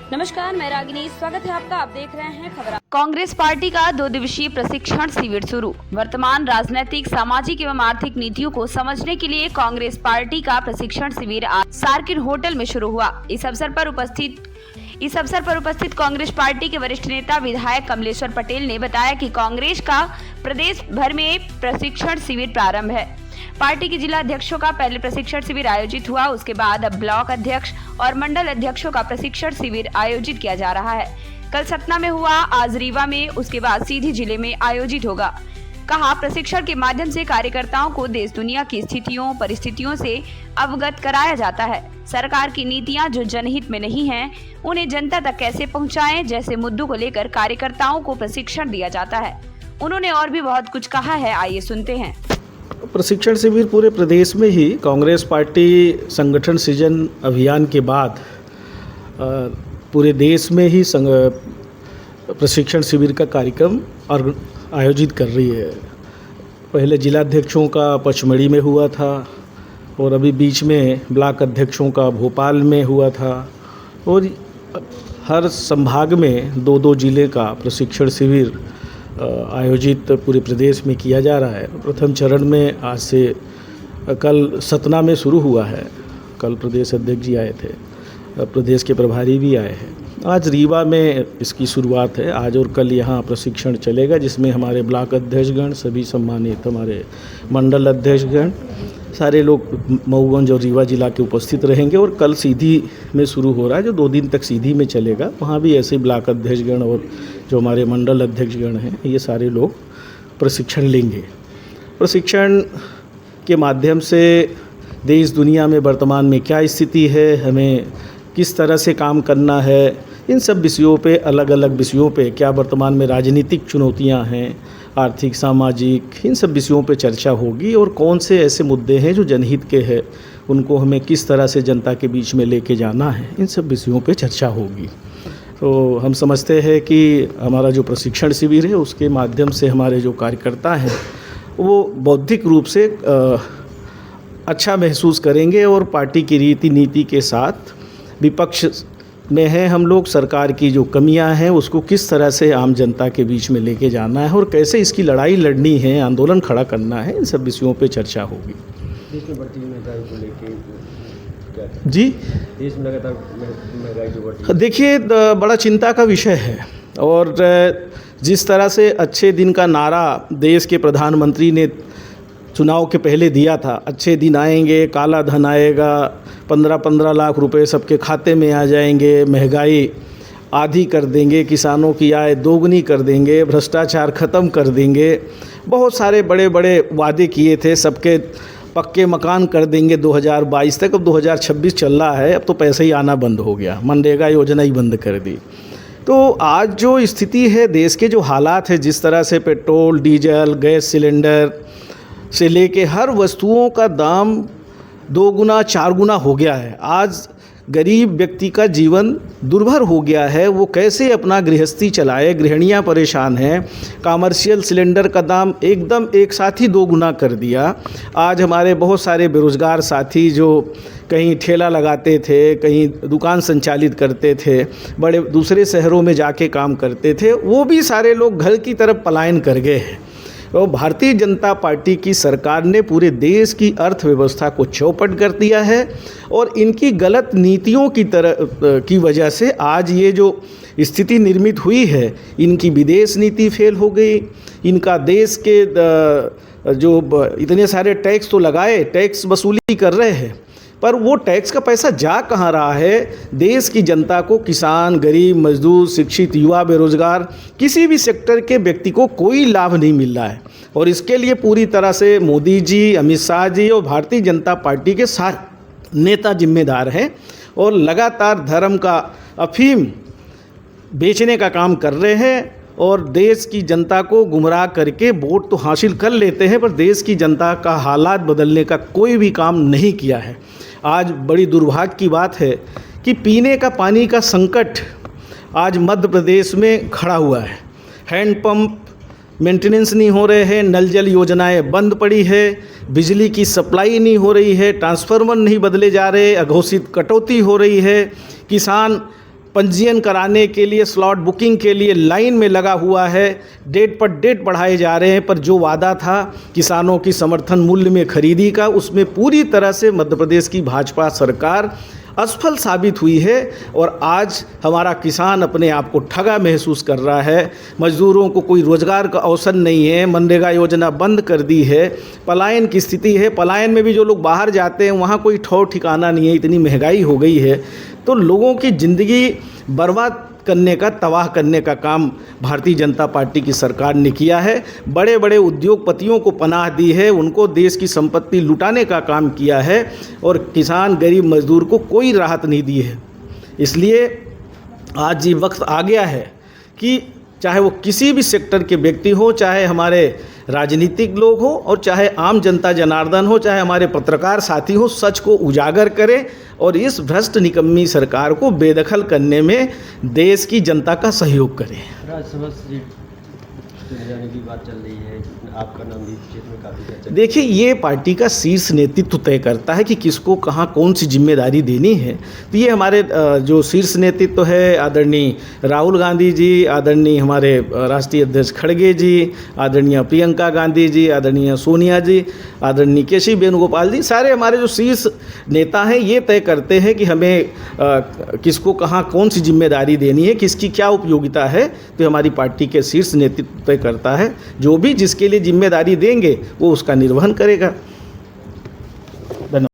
नमस्कार, मैं रागिनी। स्वागत है आपका। आप देख रहे हैं खबर। कांग्रेस पार्टी का 2 दिवसीय प्रशिक्षण शिविर शुरू। वर्तमान राजनीतिक, सामाजिक एवं आर्थिक नीतियों को समझने के लिए कांग्रेस पार्टी का प्रशिक्षण शिविर आज सार्किट होटल में शुरू हुआ। इस अवसर पर उपस्थित कांग्रेस पार्टी के वरिष्ठ नेता विधायक कमलेश्वर पटेल ने बताया कि कांग्रेस का प्रदेश भर में प्रशिक्षण शिविर प्रारंभ है। पार्टी के जिला अध्यक्षों का पहले प्रशिक्षण शिविर आयोजित हुआ, उसके बाद अब ब्लॉक अध्यक्ष और मंडल अध्यक्षों का प्रशिक्षण शिविर आयोजित किया जा रहा है। कल सतना में हुआ, आज रीवा में, उसके बाद सीधी जिले में आयोजित होगा। कहा, प्रशिक्षण के माध्यम से कार्यकर्ताओं को देश दुनिया की स्थितियों परिस्थितियों से अवगत कराया जाता है। सरकार की नीतियां जो जनहित में नहीं हैं, उन्हें जनता तक कैसे पहुंचाएं, जैसे मुद्दों को लेकर कार्यकर्ताओं को प्रशिक्षण दिया जाता है। उन्होंने और भी बहुत कुछ कहा है, आइए सुनते हैं। प्रशिक्षण शिविर पूरे प्रदेश में ही कांग्रेस पार्टी संगठन सृजन अभियान के बाद पूरे देश में ही प्रशिक्षण शिविर का कार्यक्रम आयोजित कर रही है। पहले जिलाध्यक्षों का पचमढ़ी में हुआ था और अभी बीच में ब्लॉक अध्यक्षों का भोपाल में हुआ था और हर संभाग में 2-2 जिले का प्रशिक्षण शिविर आयोजित पूरे प्रदेश में किया जा रहा है। प्रथम चरण में आज से कल सतना में शुरू हुआ है। कल प्रदेश अध्यक्ष जी आए थे, प्रदेश के प्रभारी भी आए हैं। आज रीवा में इसकी शुरुआत है। आज और कल यहाँ प्रशिक्षण चलेगा, जिसमें हमारे ब्लॉक अध्यक्षगण, सभी सम्मानित हमारे मंडल अध्यक्षगण, सारे लोग मऊगंज और रीवा जिला के उपस्थित रहेंगे। और कल सीधी में शुरू हो रहा है, जो 2 दिन तक सीधी में चलेगा। वहाँ भी ऐसे ब्लॉक अध्यक्षगण और जो हमारे मंडल अध्यक्षगण हैं, ये सारे लोग प्रशिक्षण लेंगे। प्रशिक्षण के माध्यम से देश दुनिया में वर्तमान में क्या स्थिति है, हमें किस तरह से काम करना है, इन सब विषयों पे, अलग अलग विषयों पे, क्या वर्तमान में राजनीतिक चुनौतियां हैं, आर्थिक सामाजिक, इन सब विषयों पे चर्चा होगी। और कौन से ऐसे मुद्दे हैं जो जनहित के हैं, उनको हमें किस तरह से जनता के बीच में लेके जाना है, इन सब विषयों पे चर्चा होगी। तो हम समझते हैं कि हमारा जो प्रशिक्षण शिविर है, उसके माध्यम से हमारे जो कार्यकर्ता हैं वो बौद्धिक रूप से अच्छा महसूस करेंगे और पार्टी की रीति नीति के साथ विपक्ष में है हम लोग, सरकार की जो कमियां हैं उसको किस तरह से आम जनता के बीच में लेके जाना है और कैसे इसकी लड़ाई लड़नी है, आंदोलन खड़ा करना है, इन सब विषयों पे चर्चा होगी। देश में बढ़ती महंगाई को लेके जी, देश में लगातार महंगाई जो बढ़ती है, देखिए बड़ा चिंता का विषय है। और जिस तरह से अच्छे दिन का नारा देश के प्रधानमंत्री ने चुनाव के पहले दिया था, अच्छे दिन आएंगे, काला धन आएगा, 15-15 लाख रुपए सबके खाते में आ जाएंगे, महंगाई आधी कर देंगे, किसानों की आय दोगुनी कर देंगे, भ्रष्टाचार ख़त्म कर देंगे, बहुत सारे बड़े बड़े वादे किए थे, सबके पक्के मकान कर देंगे 2022 तक। अब 2026 चल रहा है, अब तो पैसे ही आना बंद हो गया, मनरेगा योजना ही बंद कर दी। तो आज जो स्थिति है, देश के जो हालात है, जिस तरह से पेट्रोल, डीजल, गैस सिलेंडर से लेके हर वस्तुओं का दाम 2 गुना 4 गुना हो गया है। आज गरीब व्यक्ति का जीवन दुर्भर हो गया है, वो कैसे अपना गृहस्थी चलाए, गृहिणियाँ परेशान हैं। कॉमर्शियल सिलेंडर का दाम एकदम एक साथ ही 2 गुना कर दिया। आज हमारे बहुत सारे बेरोज़गार साथी जो कहीं ठेला लगाते थे, कहीं दुकान संचालित करते थे, बड़े दूसरे शहरों में जाके काम करते थे, वो भी सारे लोग घर की तरफ पलायन कर गए हैं। और भारतीय जनता पार्टी की सरकार ने पूरे देश की अर्थव्यवस्था को चौपट कर दिया है और इनकी गलत नीतियों की वजह से आज ये जो स्थिति निर्मित हुई है, इनकी विदेश नीति फेल हो गई, इनका देश के जो इतने सारे टैक्स तो लगाए, टैक्स वसूली कर रहे हैं, पर वो टैक्स का पैसा जा कहाँ रहा है? देश की जनता को, किसान, गरीब, मजदूर, शिक्षित, युवा, बेरोजगार, किसी भी सेक्टर के व्यक्ति को कोई लाभ नहीं मिल रहा है। और इसके लिए पूरी तरह से मोदी जी, अमित शाह जी और भारतीय जनता पार्टी के सारे नेता जिम्मेदार हैं और लगातार धर्म का अफीम बेचने का काम कर रहे हैं और देश की जनता को गुमराह करके वोट तो हासिल कर लेते हैं, पर देश की जनता का हालात बदलने का कोई भी काम नहीं किया है। आज बड़ी दुर्भाग्य की बात है कि पीने का पानी का संकट आज मध्य प्रदेश में खड़ा हुआ है। हैंडपंप मेंटेनेंस नहीं हो रहे हैं, नल जल योजनाएं बंद पड़ी है, बिजली की सप्लाई नहीं हो रही है, ट्रांसफार्मर नहीं बदले जा रहे, अघोषित कटौती हो रही है, किसान पंजीयन कराने के लिए, स्लॉट बुकिंग के लिए लाइन में लगा हुआ है। डेट पर डेट बढ़ाए जा रहे हैं, पर जो वादा था किसानों की समर्थन मूल्य में खरीदी का, उसमें पूरी तरह से मध्य प्रदेश की भाजपा सरकार असफल साबित हुई है। और आज हमारा किसान अपने आप को ठगा महसूस कर रहा है। मजदूरों को कोई रोज़गार का अवसर नहीं है, मनरेगा योजना बंद कर दी है, पलायन की स्थिति है। पलायन में भी जो लोग बाहर जाते हैं वहाँ कोई ठौर ठिकाना नहीं है, इतनी महंगाई हो गई है। तो लोगों की ज़िंदगी बर्बाद करने का, तबाह करने का काम भारतीय जनता पार्टी की सरकार ने किया है। बड़े बड़े उद्योगपतियों को पनाह दी है, उनको देश की संपत्ति लुटाने का काम किया है और किसान, गरीब मजदूर को कोई राहत नहीं दी है। इसलिए आज ये वक्त आ गया है कि चाहे वो किसी भी सेक्टर के व्यक्ति हो, चाहे हमारे राजनीतिक लोग हो और चाहे आम जनता जनार्दन हो, चाहे हमारे पत्रकार साथी हो, सच को उजागर करें और इस भ्रष्ट निकम्मी सरकार को बेदखल करने में देश की जनता का सहयोग करें। राज्यसभा सीट चुने जाने की बात चल रही है, आपका नाम भी क्षेत्र में काफ़ी चर्चा। देखिए, ये पार्टी का शीर्ष नेतृत्व तय करता है कि किसको कहाँ कौन सी जिम्मेदारी देनी है। तो ये हमारे जो शीर्ष नेतृत्व है, आदरणीय राहुल गांधी जी, आदरणीय हमारे राष्ट्रीय अध्यक्ष खड़गे जी, आदरणीय प्रियंका गांधी जी, आदरणीय सोनिया जी, आदरणीय केसी वेणुगोपाल जी, सारे हमारे जो शीर्ष नेता हैं ये तय करते हैं कि हमें किसको कहाँ कौन सी जिम्मेदारी देनी है, किसकी क्या उपयोगिता है। तो हमारी पार्टी के शीर्ष नेतृत्व तय करता है। जो भी जिसके लिए जिम्मेदारी देंगे वो उसका निर्वहन करेगा।